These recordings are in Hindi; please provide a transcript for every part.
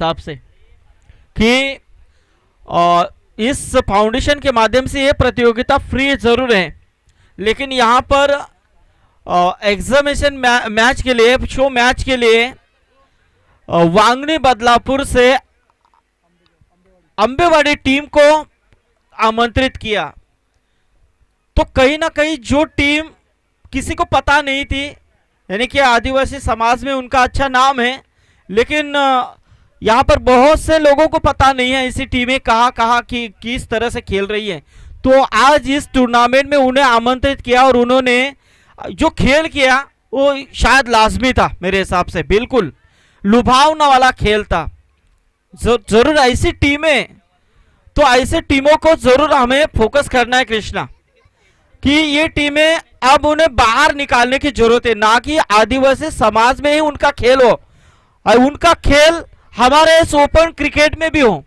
हिसाब से कि इस फाउंडेशन के माध्यम से ये प्रतियोगिता फ्री जरूर है, लेकिन यहाँ पर एग्जामिनेशन मैच के लिए, शो मैच के लिए वांगनी बदलापुर से अंबेवाड़ी टीम को आमंत्रित किया। तो कहीं ना कहीं जो टीम किसी को पता नहीं थी, यानी कि आदिवासी समाज में उनका अच्छा नाम है, लेकिन यहाँ पर बहुत से लोगों को पता नहीं है इसी टीमें कहाँ कहाँ की किस तरह से खेल रही है। तो आज इस टूर्नामेंट में उन्हें आमंत्रित किया और उन्होंने जो खेल किया वो शायद लाजमी था मेरे हिसाब से, बिल्कुल लुभावना वाला खेल था। जरूर ऐसी टीमें, तो ऐसे टीमों को जरूर हमें फोकस करना है कृष्णा, कि ये टीमें अब उन्हें बाहर निकालने की जरूरत है, ना कि आदिवासी समाज में ही उनका खेल हो और उनका खेल हमारे इस ओपन क्रिकेट में भी हो।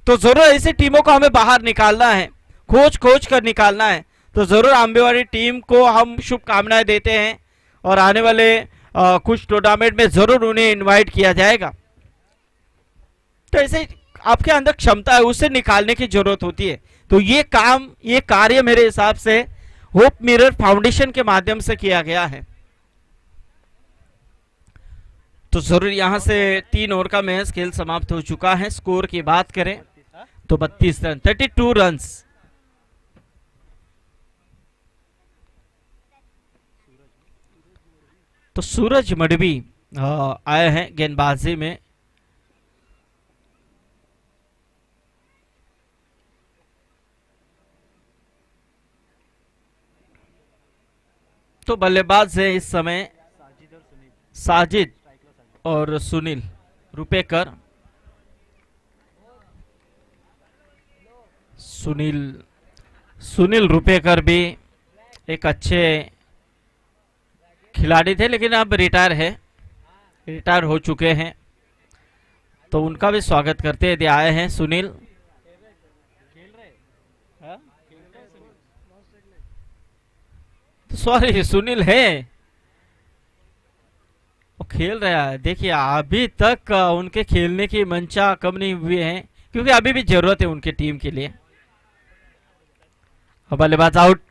तो जरूर ऐसी टीमों को हमें बाहर निकालना है, खोज खोज कर निकालना है। तो जरूर आंबेवाड़ी टीम को हम शुभकामनाएं देते हैं और आने वाले कुछ टूर्नामेंट में जरूर उन्हें इनवाइट किया जाएगा। तो ऐसे आपके अंदर क्षमता है, उसे निकालने की जरूरत होती है। तो ये काम, ये कार्य मेरे हिसाब से होप मिरर फाउंडेशन के माध्यम से किया गया है। तो जरूर यहां से 3 ओवर का मैच खेल समाप्त हो चुका है। स्कोर की बात करें तो 32 रन, 32 रन्स। तो सूरज मडवी आए हैं गेंदबाजी में। तो बल्लेबाज है इस समय साजिद और सुनील रुपेकर। सुनील रुपेकर भी एक अच्छे खिलाड़ी थे, लेकिन अब रिटायर हो चुके हैं। तो उनका भी स्वागत करते हुए आए हैं सुनील। तो सॉरी, सुनील है, वो खेल रहा है। देखिए अभी तक उनके खेलने की मंशा कम नहीं हुई है, क्योंकि अभी भी जरूरत है उनके टीम के लिए। बल्लेबाज आउट।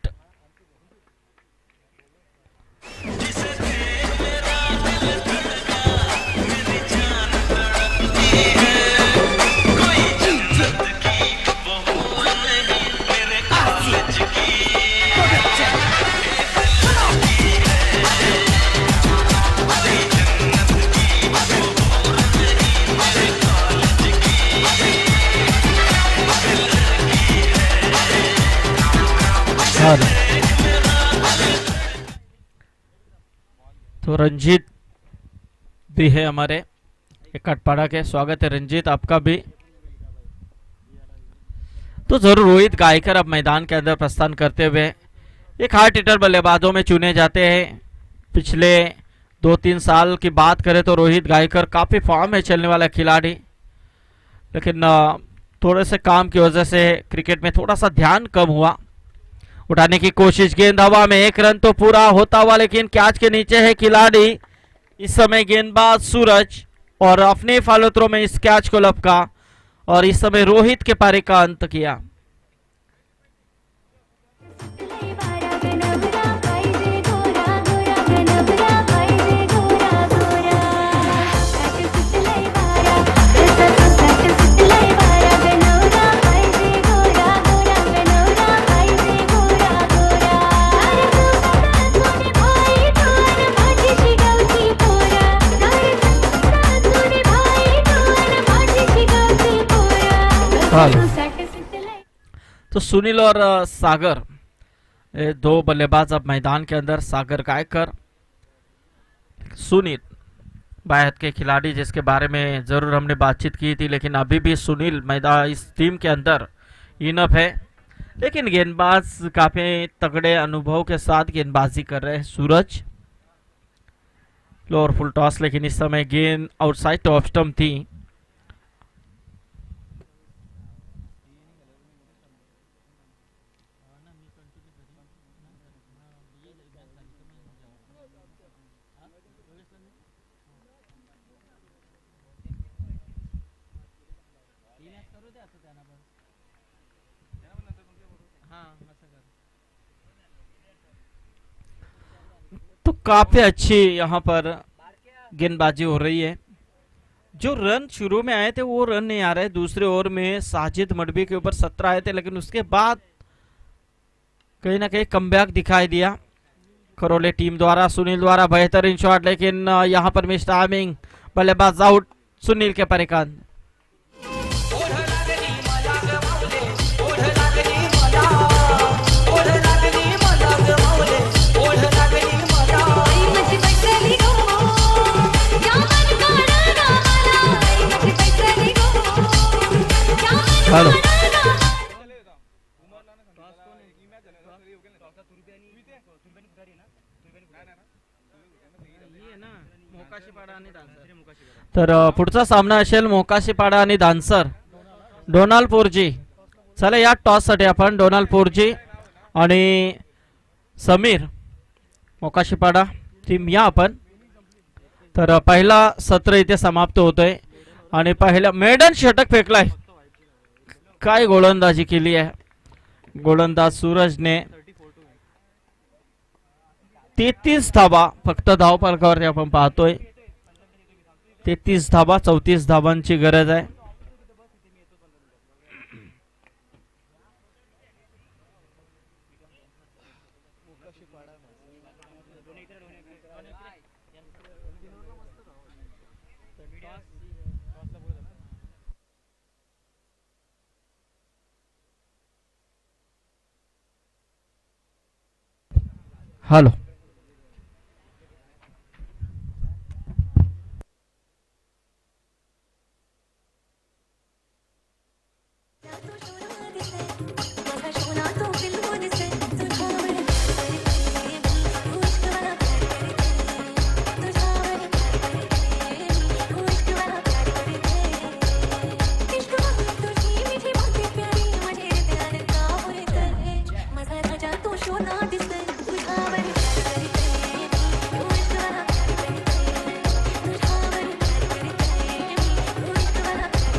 तो रंजीत भी है हमारे कटपाड़ा के। स्वागत है रंजीत आपका भी। तो जरूर रोहित गायकर अब मैदान के अंदर प्रस्थान करते हुए एक हार्ड हिटर बल्लेबाजों में चुने जाते हैं। पिछले 2-3 साल की बात करें तो रोहित गायकर काफी फॉर्म में चलने वाला खिलाड़ी, लेकिन थोड़े से काम की वजह से क्रिकेट में थोड़ा सा ध्यान कम हुआ। उठाने की कोशिश, गेंद हवा में, 1 रन तो पूरा होता हुआ, लेकिन कैच के नीचे है खिलाड़ी। इस समय गेंदबाज सूरज और अपने फालोत्रों में इस कैच को लपका और इस समय रोहित के पारी का अंत किया। तो सुनील और सागर, ये 2 बल्लेबाज अब मैदान के अंदर। सागर गायकर, सुनील बाएं हाथ के खिलाड़ी जिसके बारे में जरूर हमने बातचीत की थी, लेकिन अभी भी सुनील मैदान इस टीम के अंदर इनफ है। लेकिन गेंदबाज काफी तगड़े अनुभव के साथ गेंदबाजी कर रहे हैं। सूरज लोअर फुल टॉस, लेकिन इस समय गेंद आउटसाइड टॉप स्टंप थी। तो काफी अच्छी यहाँ पर गेंदबाजी हो रही है। जो रन शुरू में आए थे वो रन नहीं आ रहे। दूसरे ओवर में साजिद मडवी के ऊपर 17 आए थे, लेकिन उसके बाद कहीं ना कहीं कमबैक दिखाई दिया खरोले टीम द्वारा। सुनील द्वारा बेहतरीन शॉट, लेकिन यहाँ पर मिस टाइमिंग, बल्लेबाज आउट सुनील के परिकान। हेलो तर पुढचा सामना असेल मोकाशीपाडा आणि दानसर, डोनाल्ड पोरजी। चला या टॉस साठी आपण डोनाल्ड पोरजी आणि समीर मोकाशीपाडा टीम या आपण। तर पहिला सत्र इथे समाप्त होतोय आणि पहिला मेडन षटक फेकलाय। काय गोलंदाजी केली आहे गोलंदाज सूरजने। 33 धाबा फक्त धावफलकावरती आपण पाहतोय। 33 धाबा, 34 धाबांची गरज आहे। हेलो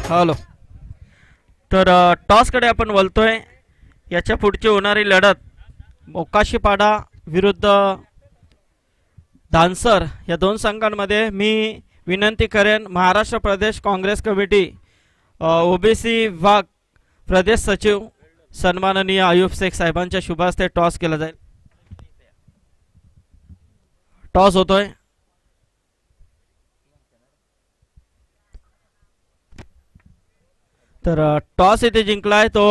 हॅलो तर टॉस कडे आपण वळतोय। याच्या पुढची होणारी लढत मोकाशीपाडा विरुद्ध दानसर या दोन संघांमध्ये। मी विनंती करेन महाराष्ट्र प्रदेश काँग्रेस कमिटी ओबीसी विभाग प्रदेश सचिव सन्माननीय आयुब शेख साहेबांच्या शुभ हस्ते टॉस केला जाईल। टॉस होतोय। तर टॉस इथे जिंकलाय तो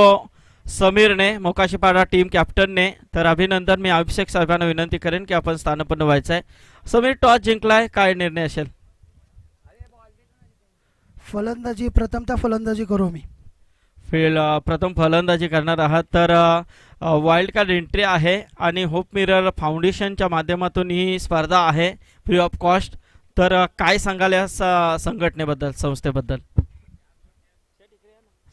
समीरने, मोकाशीपाडा टीम कॅप्टनने। तर अभिनंदन। मी अभिषेक साहेबांना विनंती करेन की आपण स्थानपन्न व्हायचं आहे। समीर टॉस जिंकलाय, काय निर्णय असेल? फलंदाजी, प्रथमतः फलंदाजी करू मी। प्रथम फलंदाजी करणार आहात। तर वाइल्ड कार्ड एंट्री आहे आणि होप मिरर फाउंडेशनच्या माध्यमातून ही स्पर्धा आहे फ्री ऑफ कॉस्ट। तर काय सांगाल या संघटनेबद्दल, संस्थेबद्दल?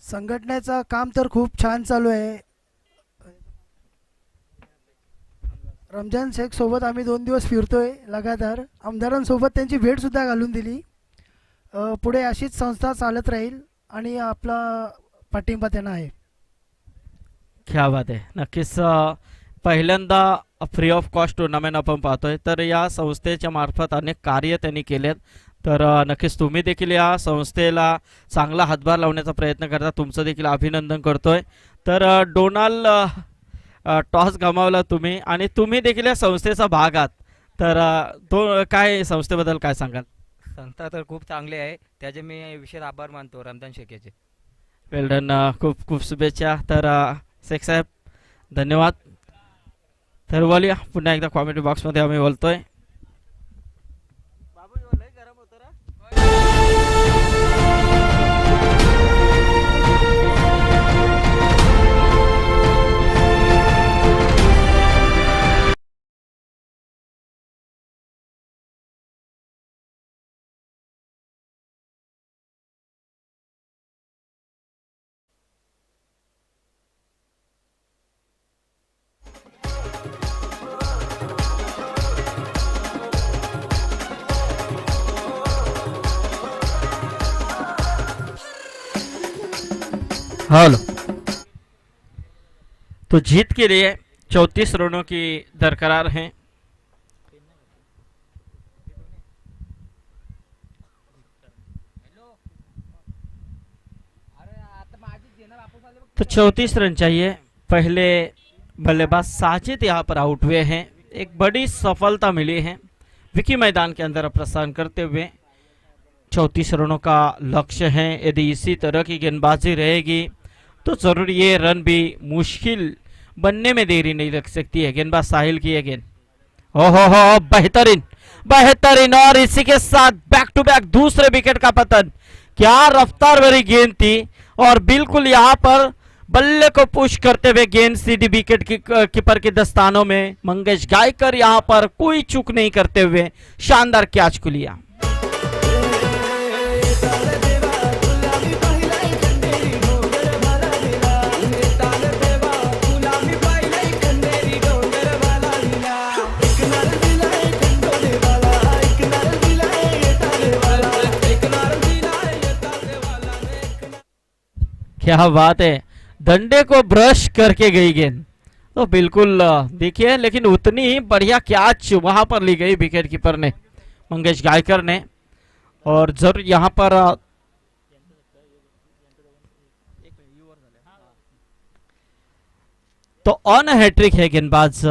संघटनेचं काम तर खूप छान चालू आहे। रमजान शेख सोबत आम्ही 2 दिवस फिरतोय लगातार। आमदारांसोबत त्यांची भेट सुद्धा घालून दिली। पुढे अशीच संस्था चालत राहील आणि आपला पाठिंबा त्यांना आहे। क्या बात आहे। नक्कीच पहिल्यांदा फ्री ऑफ कॉस्ट टुर्नामेंट आपण पाहतोय। तर या संस्थेच्या मार्फत अनेक कार्य त्यांनी केलेत। तर नक्कीच तुम्ही देखील या संस्थेला चांगला हातभार लावण्याचा प्रयत्न करता। तुमचं देखील अभिनंदन करतोय। तर डोनाल्ड टॉस गमावला तुम्ही आणि तुम्ही देखील या संस्थेचा भाग आहात। तर काय संस्थेबद्दल काय सांगाल? संस्था तर खूप चांगली आहे, त्याचे मी विशेष आभार मानतो रमजान शेख याचे। वेल डन, खूप खूप शुभेच्छा। तर शेख साहेब धन्यवाद। तर बोलूया पुन्हा एकदा कॉमेंट्री बॉक्समध्ये आम्ही बोलतोय। हेलो। तो जीत के लिए 34 रनों की दरकरार हैं। तो 34 रन चाहिए। पहले बल्लेबाज साजिद यहाँ पर आउट हुए हैं। एक बड़ी सफलता मिली है विकी मैदान के अंदर प्रस्थान करते हुए। 34 रनों का लक्ष्य है। यदि इसी तरह की गेंदबाजी रहेगी तो जरूर ये रन भी मुश्किल बनने में देरी नहीं लग सकती है। गेंदबाज साहिल की है गेंद। ओहो हो, बेहतरीन बेहतरीन, और इसी के साथ बैक टू बैक दूसरे विकेट का पतन। क्या रफ्तार भरी गेंद थी और बिल्कुल यहाँ पर बल्ले को पुश करते हुए गेंद सीधी विकेट कीपर के दस्तानों में। मंगेश गायकर यहाँ पर कोई चूक नहीं करते हुए शानदार कैच को लिया। क्या बात है, डंडे को ब्रश करके गई गेंद। तो बिल्कुल देखिए, लेकिन उतनी ही बढ़िया कैच वहां पर ली गई विकेट कीपर ने, मंगेश गायकर ने। और जरूर यहां पर तो ऑन हैट्रिक है गेंदबाज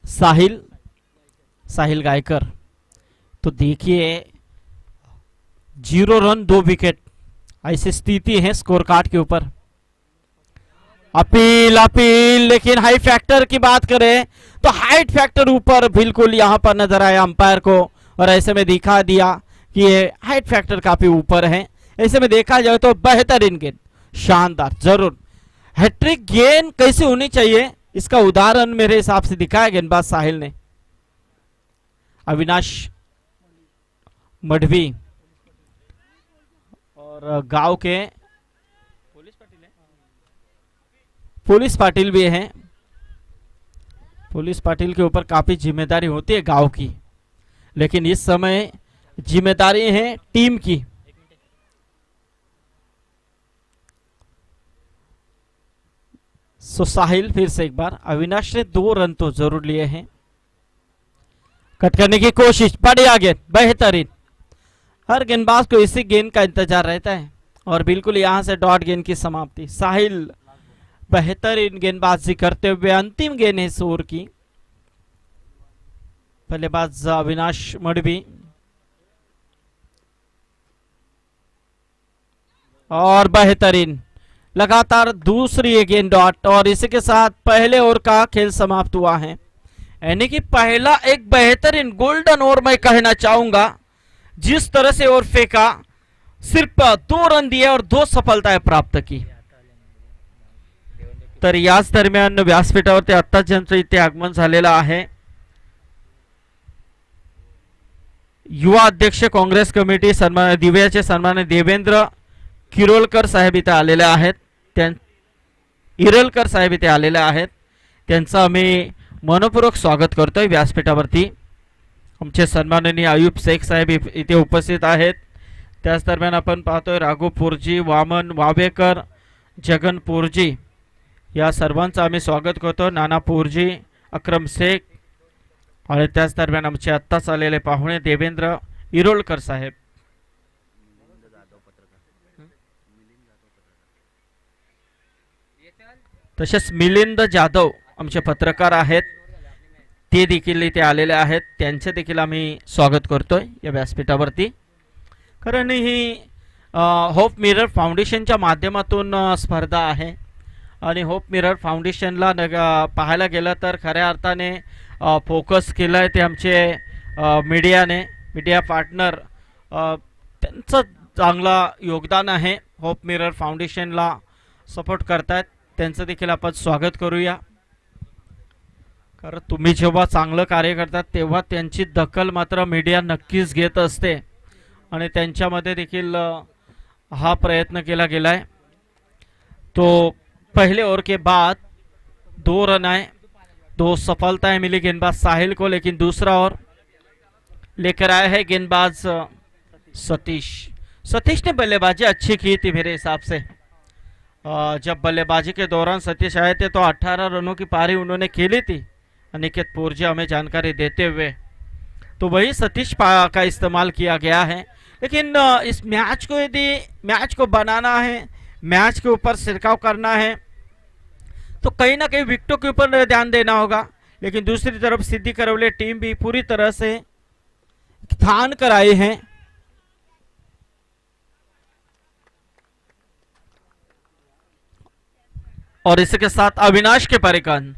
साहिल गायकर। तो देखिए 0 रन 2 विकेट ऐसी स्थिति है स्कोर कार्ड के ऊपर। अपील अपील, लेकिन हाई फैक्टर की बात करें तो हाइट फैक्टर ऊपर बिल्कुल यहां पर नजर आया अंपायर को, और ऐसे में दिखा दिया कि ये हाइट फैक्टर काफी ऊपर है। ऐसे में देखा जाए तो बेहतरीन गेंद, शानदार। जरूर हैट्रिक गेंद कैसे होनी चाहिए इसका उदाहरण मेरे हिसाब से दिखाया गेंदबाज साहिल ने। अविनाश मढ़वी और गांव के पुलिस पाटिल भी हैं। पुलिस पाटिल के ऊपर काफी जिम्मेदारी होती है गांव की, लेकिन इस समय जिम्मेदारी है टीम की। सो साहिल फिर से एक बार, अविनाश ने 2 रन तो जरूर लिए हैं। कट करने की कोशिश, बढ़िया गेंद, बेहतरीन। हर गेंदबाज को इसी गेंद का इंतजार रहता है और बिल्कुल यहां से डॉट गेंद की समाप्ति। साहिल बेहतरीन गेंदबाजी करते हुए अंतिम गेंद है इस ओवर की। बल्लेबाज अविनाश मढ़वी और बेहतरीन, लगातार दूसरी गेंद डॉट, और इसी के साथ पहले ओवर का खेल समाप्त हुआ है। यानी कि पहला एक बेहतरीन गोल्डन ओवर मैं कहना चाहूंगा। जिस तरह से ओवर फेंका, सिर्फ 2 रन दिए और 2 सफलताएं प्राप्त की। तर याच दरम्यान व्यासपीठावरती आत्ताच ज्यांचं इथे आगमन झालेलं आहे, युवा अध्यक्ष काँग्रेस कमिटी सन्मान दिव्याचे सन्मान देवेंद्र किरोलकर साहेब इथे आलेले आहेत। इरलकर साहेब इथे आलेले आहेत, त्यांचं आम्ही मनपूर्वक स्वागत करतोय व्यासपीठावरती। आमचे सन्माननीय आयुब शेख साहेब इथे उपस्थित आहेत। त्याच दरम्यान आपण पाहतोय राघव पोरजी, वामन वावेकर, जगन पोरजी या सर्वांचं आम्ही स्वागत करतो। नाना पोरजी, अक्रम शेख, आणि त्याच दरम्यान आमचे आत्ताच आलेले पाहुणे देवेंद्र इरोलकर साहेब। तसेच मिलिंद जाधव आमचे पत्रकार आहेत, ते देखील इथे आलेले आहेत। त्यांचे देखील आम्ही स्वागत करतोय या व्यासपीठावरती। कारण ही होप मिरर फाउंडेशनच्या माध्यमातून स्पर्धा आहे आणि होप मिरर फाउंडेशनला पाहायला गेलं तर खऱ्या अर्थाने फोकस केलं आहे ते आमचे मीडियाने, मीडिया पार्टनर, त्यांचं चांगला योगदान आहे। होप मिरर फाउंडेशनला सपोर्ट करतायत, त्यांचं देखील आपण स्वागत करूया। कारण तुम्ही जेव्हा चांगलं कार्य करतात तेव्हा त्यांची दखल मात्र मीडिया नक्कीच घेत असते, आणि त्यांच्यामध्ये देखील हा प्रयत्न केला गेला है। तो पहले ओवर के बाद 2 रन आए, 2 सफलताएं मिली गेंदबाज साहिल को, लेकिन दूसरा ओवर लेकर आए हैं गेंदबाज सतीश। सतीश ने बल्लेबाजी अच्छी की थी मेरे हिसाब से, जब बल्लेबाजी के दौरान सतीश आए थे तो 18 रनों की पारी उन्होंने खेली थी, अनिकेत पूर्जे हमें जानकारी देते हुए। तो वही सतीश का इस्तेमाल किया गया है। लेकिन इस मैच को यदि मैच को बनाना है, मैच के ऊपर छिड़काव करना है, तो कहीं ना कहीं विकेटों के ऊपर ध्यान देना होगा। लेकिन दूसरी तरफ सिद्धि करवले टीम भी पूरी तरह से ठान कर आई है। और इसके साथ अविनाश के परिकन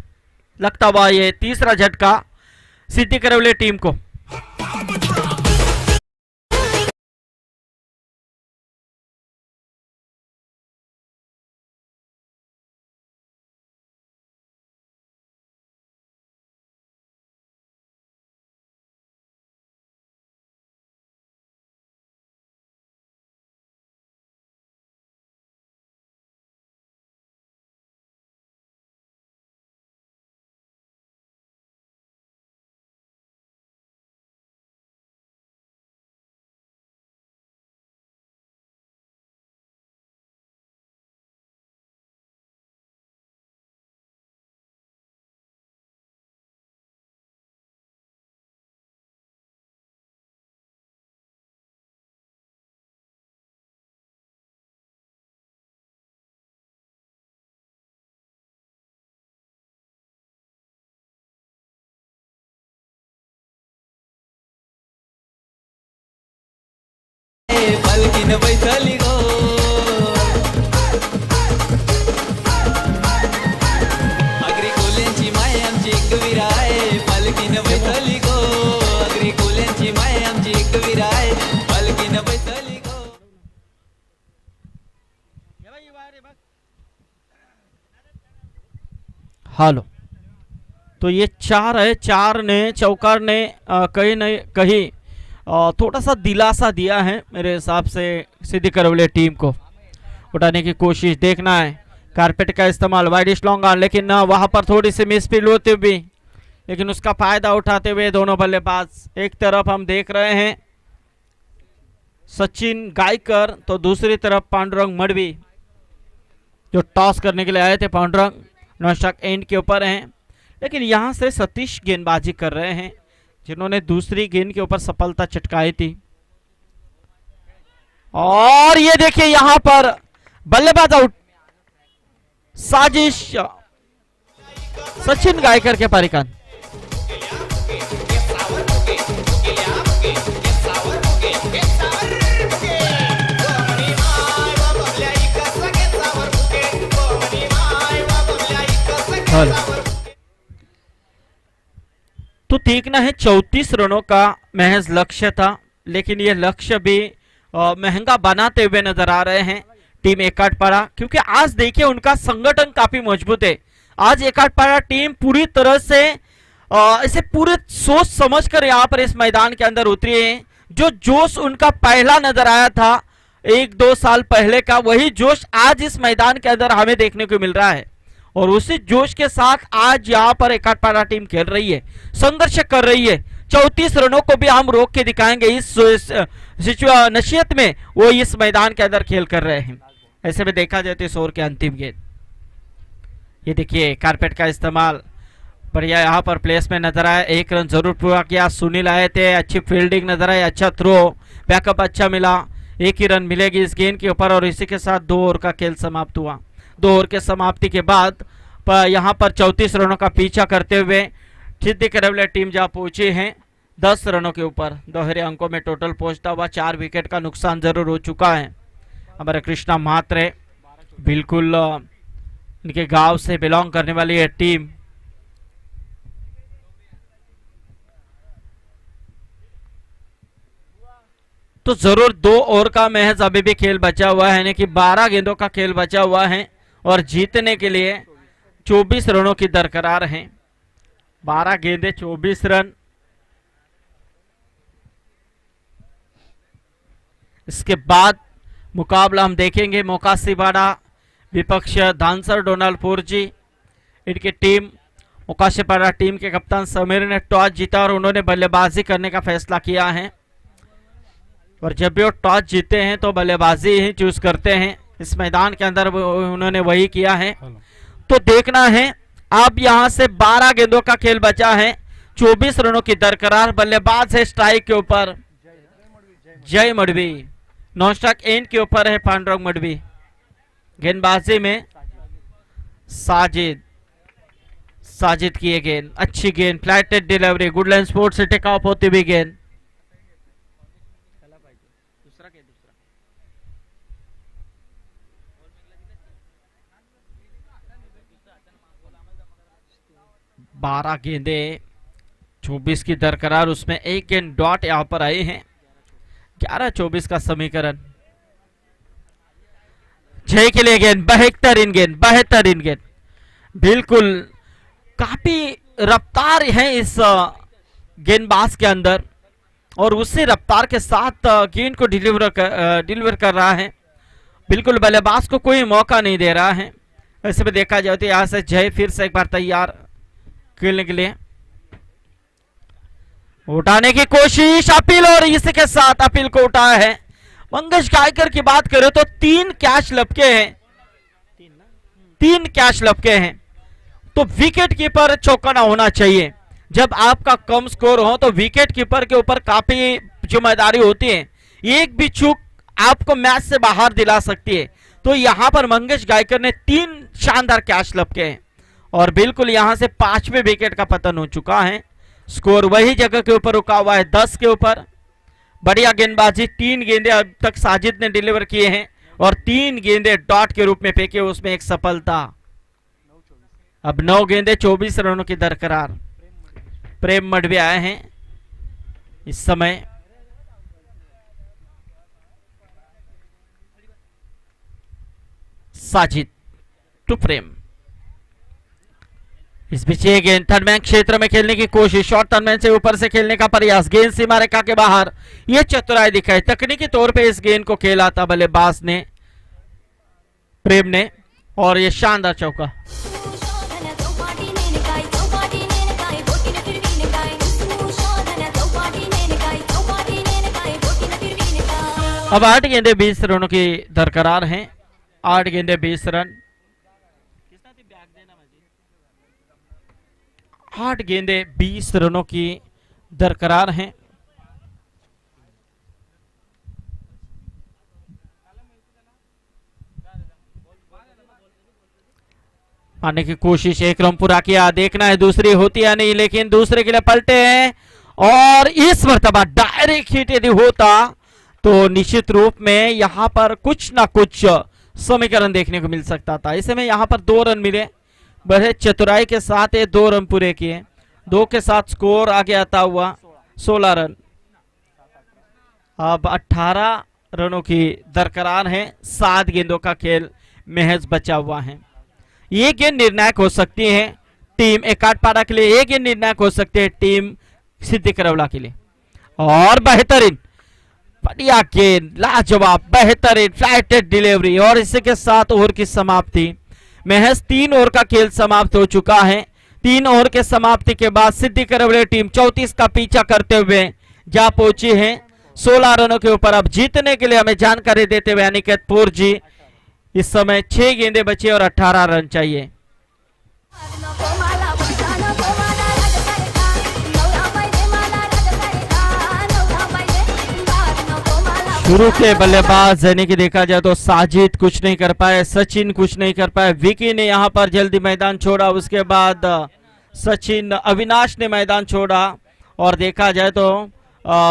लगता हुआ ये तीसरा झटका सिद्धि करवले टीम को। पालखीन बैठली गो, अग्री कोल्यांची माय आमची एकवीर आहे. पालखीन बैठली गो, अग्री कोल्यांची माय आमची एकवीर आहे. पालखीन बैठली गो. हालो, तो ये चार है, चार ने चौकार ने कहीं न कहीं थोड़ा सा दिलासा दिया है मेरे हिसाब से सिद्धि करवले टीम को। उठाने की कोशिश, देखना है कारपेट का इस्तेमाल, वाइडिश लॉन्ग ऑन, लेकिन वहां पर थोड़ी सी मिसफील्ड होती हुई, लेकिन उसका फायदा उठाते हुए दोनों बल्लेबाज। एक तरफ हम देख रहे हैं सचिन गायकर, तो दूसरी तरफ पांडुरंग मडवी जो टॉस करने के लिए आए थे। पांडुरंग नौशक एंड के ऊपर हैं, लेकिन यहां से सतीश गेंदबाजी कर रहे हैं जिन्होंने दूसरी गेंद के ऊपर सफलता चटकाई थी। और ये देखिए यहां पर बल्लेबाज आउट, साजिश सचिन गायकर के परिकन। तो देखना है 34 रनों का महज लक्ष्य था, लेकिन यह लक्ष्य भी महंगा बनाते हुए नजर आ रहे हैं टीम एकाडपाड़ा, क्योंकि आज देखिए उनका संगठन काफी मजबूत है। आज एकाडपाड़ा टीम पूरी तरह से इसे पूरे सोच समझकर यहाँ पर इस मैदान के अंदर उतरी है। जो जोश उनका पहला नजर आया था 1-2 साल पहले का, वही जोश आज इस मैदान के अंदर हमें देखने को मिल रहा है। और उसी जोश के साथ आज यहाँ पर एकाडपाड़ा टीम खेल रही है, संघर्ष कर रही है। 34 रनों को भी हम रोक के दिखाएंगे इस नसीहत में वो इस मैदान के अंदर खेल कर रहे हैं। ऐसे में देखा जाए तो इस ओवर के अंतिम गेंद, ये देखिए कारपेट का इस्तेमाल बढ़िया यहाँ पर प्लेस में नजर आया। 1 रन जरूर पूरा किया, सुनील आए थे, अच्छी फील्डिंग नजर आई, अच्छा थ्रो, बैकअप अच्छा मिला। 1 ही रन मिलेगी इस गेंद के ऊपर और इसी के साथ 2 ओवर का खेल समाप्त हुआ। 2 ओवर के समाप्ति के बाद यहाँ पर 34 रनों का पीछा करते हुए सिद्धि करवले टीम जहाँ पहुंची है 10 रनों के ऊपर, दोहरे अंकों में टोटल पहुंचता हुआ। 4 विकेट का नुकसान जरूर हो चुका है। हमारे कृष्णा महात्रे, बिल्कुल इनके गांव से बिलोंग करने वाली है टीम। तो जरूर 2 ओवर का महज अभी भी खेल बचा हुआ है, यानी कि 12 गेंदों का खेल बचा हुआ है और जीतने के लिए 24 रनों की दरकरार है। 12 गेंदे 24 रन। इसके बाद मुकाबला हम देखेंगे मोकासीपाड़ा विपक्ष धानसर डोनालपुर जी। इनकी टीम मोकासीपाड़ा टीम के कप्तान समीर ने टॉस जीता और उन्होंने बल्लेबाजी करने का फैसला किया है। और जब भी वो टॉस जीते हैं तो बल्लेबाजी ही चूज करते हैं, इस मैदान के अंदर उन्होंने वही किया है। तो देखना है, अब यहां से 12 गेंदों का खेल बचा है, 24 रनों की दरकरार। बल्लेबाज है स्ट्राइक के ऊपर जय मडवी, नॉन स्ट्राइक एंड के ऊपर है पांडुरंग मडवी। गेंदबाजी में साजिद की गेंद, अच्छी गेंद, फ्लैटेड डिलीवरी, गुडलैंड स्पोर्ट्स से टेक ऑफ होती हुई गेंद। बारह गेंदे 24 की दरकरार, उसमें एक गेंद डॉट यहां पर आए हैं। 11-24 का समीकरण। जय के लिए गेंद, बेहतरीन गेंद, बिल्कुल काफी रफ्तार है इस गेंदबाज के अंदर और उसी रफ्तार के साथ गेंद को डिलीवर कर रहा है। बिल्कुल बल्लेबाज को कोई मौका नहीं दे रहा है। ऐसे में देखा जाए तो यहां से जय फिर से एक बार तैयार खेलने के लिए, उठाने की कोशिश, अपील, और इसी के साथ अपील को उठाया है। मंगेश गायकर की बात करें तो 3 कैच लपके हैं, तो विकेट कीपर चौकना होना चाहिए। जब आपका कम स्कोर हो तो विकेट कीपर के ऊपर काफी जिम्मेदारी होती है, एक भी चूक आपको मैच से बाहर दिला सकती है। तो यहां पर मंगेश गायकर ने 3 शानदार कैच लपके हैं और बिल्कुल यहां से 5वें विकेट का पतन हो चुका है। स्कोर वही जगह के ऊपर रुका हुआ है, 10 के ऊपर। बढ़िया गेंदबाजी, 3 गेंदे अब तक साजिद ने डिलीवर किए हैं और 3 गेंदे डॉट के रूप में फेंके, उसमें एक सफलता। अब 9 गेंदे 24 रनों की दरकरार। प्रेम मडवी आए हैं इस समय। साजिद टू प्रेम। इस बीच ये गेंद थर्डमैन क्षेत्र में खेलने की कोशिश, शॉर्ट थर्डमैन से ऊपर से खेलने का प्रयास, गेंद सीमा रेखा के बाहर। ये चतुराई दिखाई, तकनीकी तौर पे इस गेंद को खेला था बल्लेबाज ने, प्रेम ने, और ये शानदार चौका। अब 8 गेंदे 20 रनों की दरकरार हैं। 8 गेंदे 20 रन। 8 गेंदे 20 रनों की दरकरार हैं। आने की कोशिश, एक रन पूरा किया, देखना है दूसरी होती या नहीं, लेकिन दूसरे के लिए पलटे हैं और इस मर्तबा डायरेक्ट हिट यदि होता तो निश्चित रूप में यहां पर कुछ ना कुछ समीकरण देखने को मिल सकता था। इसे में यहां पर 2 रन मिले, बड़े चतुराई के साथ ये 2 रन पूरे किए। 2 के साथ स्कोर आगे आता हुआ 16 रन। अब 18 रनों की दरकरार है, 7 गेंदों का खेल महज बचा हुआ है। ये गेंद निर्णायक हो सकती है टीम एकाटपाड़ा के लिए, ये गेंद निर्णायक हो सकती है टीम सिद्दी करौला के लिए। और बेहतरीन, बढ़िया गेंद, लाजवाब, बेहतरीन फ्लाइटेड डिलीवरी, और इसी के साथ ओवर की समाप्ति। महज 3 ओवर का खेल समाप्त हो चुका है। 3 ओवर के समाप्ति के बाद सिद्दी करौली टीम 34 का पीछा करते हुए जा पहुंची है 16 रनों के ऊपर। अब जीतने के लिए हमें जानकारी देते हुए अनिकेत पुर जी, इस समय 6 गेंदे बचे और 18 रन चाहिए। शुरू के बल्लेबाज यानी कि देखा जाए तो साजिद कुछ नहीं कर पाए, सचिन कुछ नहीं कर पाए, विकी ने यहां पर जल्दी मैदान छोड़ा, उसके बाद सचिन, अविनाश ने मैदान छोड़ा। और देखा जाए तो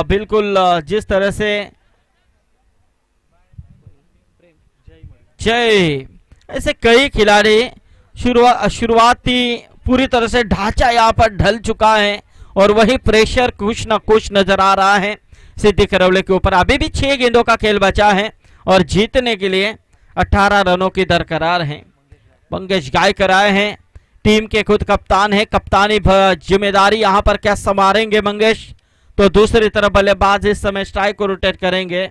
बिल्कुल जिस तरह से जय, ऐसे कई खिलाड़ी शुरुआती पूरी तरह से ढांचा यहां पर ढल चुका है और वही प्रेशर कुछ ना कुछ नजर आ रहा है सिद्दी करौली के ऊपर। अभी भी 6 गेंदों का खेल बचा है और जीतने के लिए 18 रनों की दरकरार है। मंगेश गायकर आए हैं, टीम के खुद कप्तान है, कप्तानी जिम्मेदारी यहां पर क्या संभालेंगे मंगेश। तो दूसरी तरफ बल्लेबाज इस समय स्ट्राइक को रोटेट करेंगे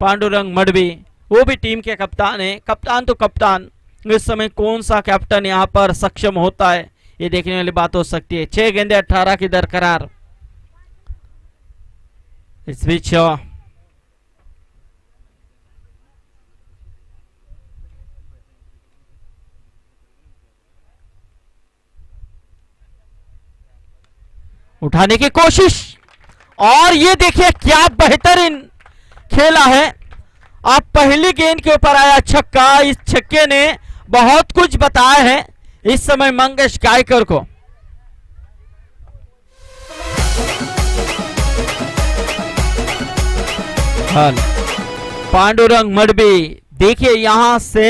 पांडुरंग मडवी, वो भी टीम के कप्तान है। कप्तान तो कप्तान, इस समय कौन सा कैप्टन यहां पर सक्षम होता है ये देखने वाली बात हो सकती है। 6 गेंदे 18 की दरकरार। इस बीच उठाने की कोशिश, और ये देखिए क्या बेहतरीन खेला है। अब पहली गेंद के ऊपर आया छक्का, इस छक्के ने बहुत कुछ बताया है इस समय मंगेश गायकर को। पांडुरंग मडबी, देखिए यहां से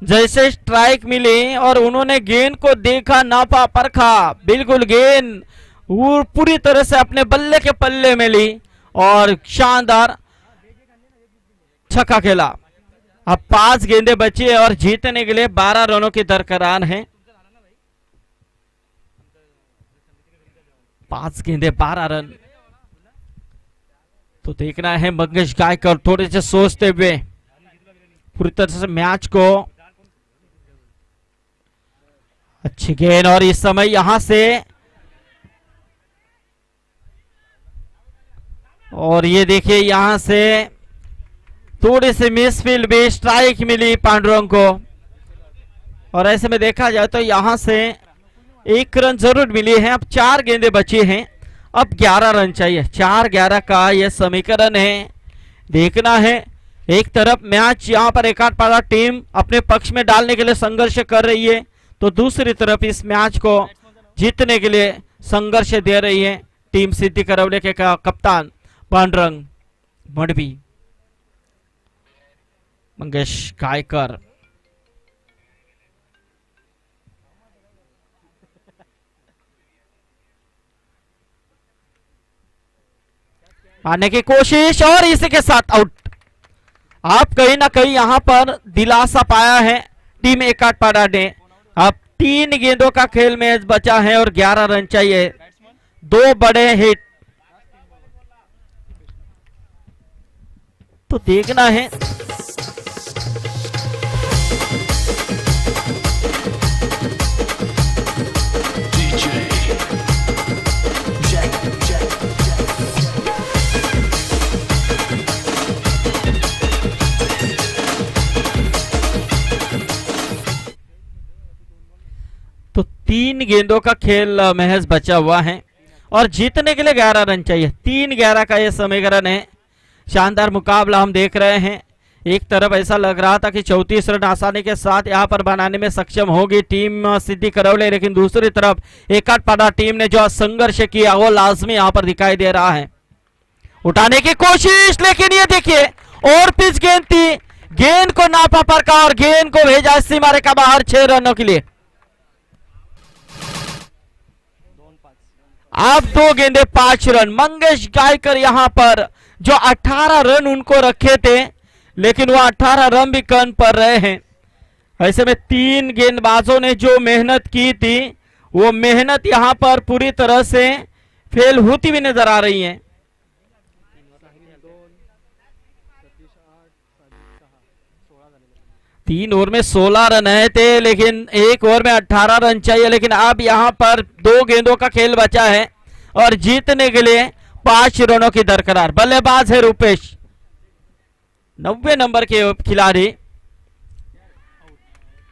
जैसे स्ट्राइक मिली और उन्होंने गेंद को देखा, नापा, परखा, बिल्कुल गेंद वो पूरी तरह से अपने बल्ले के पल्ले में ली और शानदार छक्का खेला। अब 5 गेंदें बची है और जीतने के लिए 12 रनों की दरकरार है। 5 गेंदें 12 रन। तो देखना है मंगेश गायकर थोड़े से सोचते हुए पूरी तरह से मैच को। अच्छी गेंद, और इस समय यहां से, और ये देखिए यहां से थोड़ी सी मिसफील्ड भी, स्ट्राइक मिली पांडुरंग को। और ऐसे में देखा जाए तो यहां से 1 रन जरूर मिली है। अब 4 गेंदें बची हैं, अब 11 रन चाहिए। 4-11 का यह समीकरण है। देखना है, एक तरफ मैच यहां पर एकाटपाड़ा टीम अपने पक्ष में डालने के लिए संघर्ष कर रही है, तो दूसरी तरफ इस मैच को जीतने के लिए संघर्ष दे रही है टीम सिद्धि करवले के कप्तान पांडुरंग मडबी। मंगेश गायकर, आने की कोशिश, और इसी के साथ आउट। आप कहीं ना कहीं यहां पर दिलासा पाया है टीम एकाटपाड़ा ने। अब 3 गेंदों का खेल मैच बचा है और 11 रन चाहिए। 2 बड़े हिट, तो देखना है तो 3 गेंदों का खेल महज बचा हुआ है और जीतने के लिए 11 रन चाहिए। 3-11 का यह समीकरण है। शानदार मुकाबला हम देख रहे हैं। एक तरफ ऐसा लग रहा था कि 34 रन आसानी के साथ यहां पर बनाने में सक्षम होगी टीम सिद्धि करवले, लेकिन दूसरी तरफ एकाटपाड़ा टीम ने जो संघर्ष किया वो लाजमी यहां पर दिखाई दे रहा है। उठाने की कोशिश, लेकिन ये देखिए और पिच गेंद थी, गेंद को नापा परखा और गेंद को भेजा सीमा रेखा बाहर 6 रनों के लिए। अब 2 गेंदे 5 रन। मंगेश गायकर यहां पर जो 18 रन उनको रखे थे, लेकिन वो 18 रन भी कम पड़ रहे हैं। ऐसे में 3 गेंदबाजों ने जो मेहनत की थी वो मेहनत यहां पर पूरी तरह से फेल होती हुई नजर आ रही है। 3 ओवर में 16 रन आए थे, लेकिन 1 ओवर में 18 रन चाहिए। लेकिन अब यहां पर 2 गेंदों का खेल बचा है और जीतने के लिए 5 रनों की दरकरार। बल्लेबाज है रूपेश, 90 नंबर के खिलाड़ी,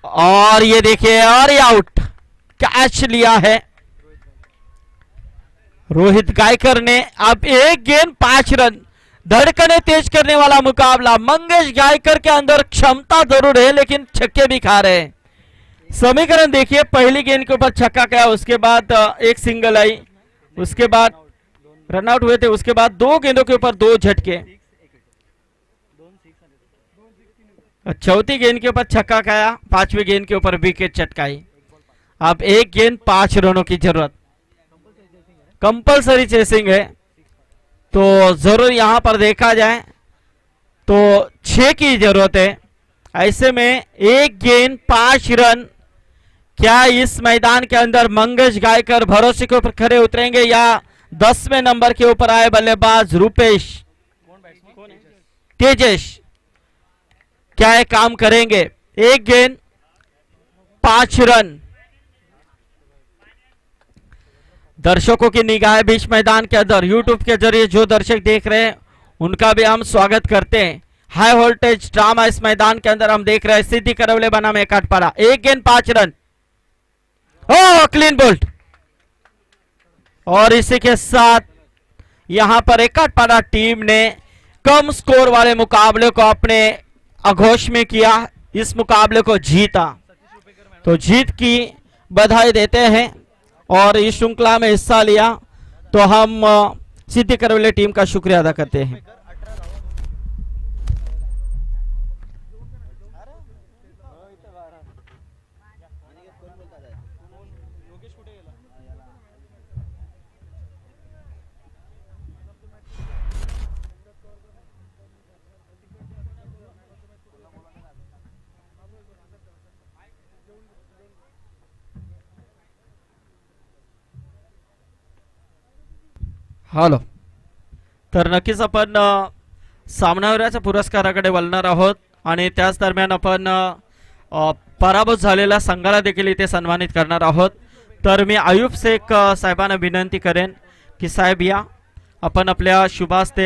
और ये देखिए और ये आउट, कैच लिया है रोहित गायकर ने। अब 1 गेंद 5 रन, धड़कने तेज करने वाला मुकाबला। मंगेश गायकर के अंदर क्षमता जरूर है, लेकिन छक्के भी खा रहे हैं। समीकरण देखिए, पहली गेंद के ऊपर छक्का गया, उसके बाद 1 सिंगल आई, उसके बाद रन आउट हुए थे, उसके बाद 2 गेंदों के ऊपर 2 झटके, चौथी गेंद के ऊपर छक्का खाया, 5वीं गेंद के ऊपर विकेट चटकाई। अब 1 गेंद 5 रनों की जरूरत, कंपलसरी चेसिंग है, तो जरूर यहां पर देखा जाए तो 6 की जरूरत है। ऐसे में 1 गेंद 5 रन, क्या इस मैदान के अंदर मंगेश गायकर भरोसे के ऊपर खड़े उतरेंगे या 10वें नंबर के ऊपर आए बल्लेबाज रूपेश तेजेश क्या ये काम करेंगे? 1 गेंद 5 रन। दर्शकों की निगाह बीच मैदान के अंदर यूट्यूब के जरिए जो दर्शक देख रहे हैं उनका भी हम स्वागत करते हैं। हाई वोल्टेज ड्रामा इस मैदान के अंदर हम देख रहे हैं। सिद्धि करवले बनाम एकाटपाड़ा, 1 गेंद 5 रन। ओ क्लीन बोल्ट, और इसी के साथ यहां पर एकाटपाड़ा टीम ने कम स्कोर वाले मुकाबले को अपने आघोष में किया, इस मुकाबले को जीता। तो जीत की बधाई देते हैं और इस श्रृंखला में हिस्सा लिया तो हम सिद्धि करवले टीम का शुक्रिया अदा करते हैं। हॅलो, तर नक्कीच आपण सामनावीराच्या पुरस्काराकडे वळणार आहोत आणि त्याच दरम्यान आपण पराभूत झालेल्या संघाला देखील इथे सन्मानित करणार आहोत। तर मी आयुब शेख साहेबांना विनंती करेन की साहेब या, आपण आपल्या शुभास्ते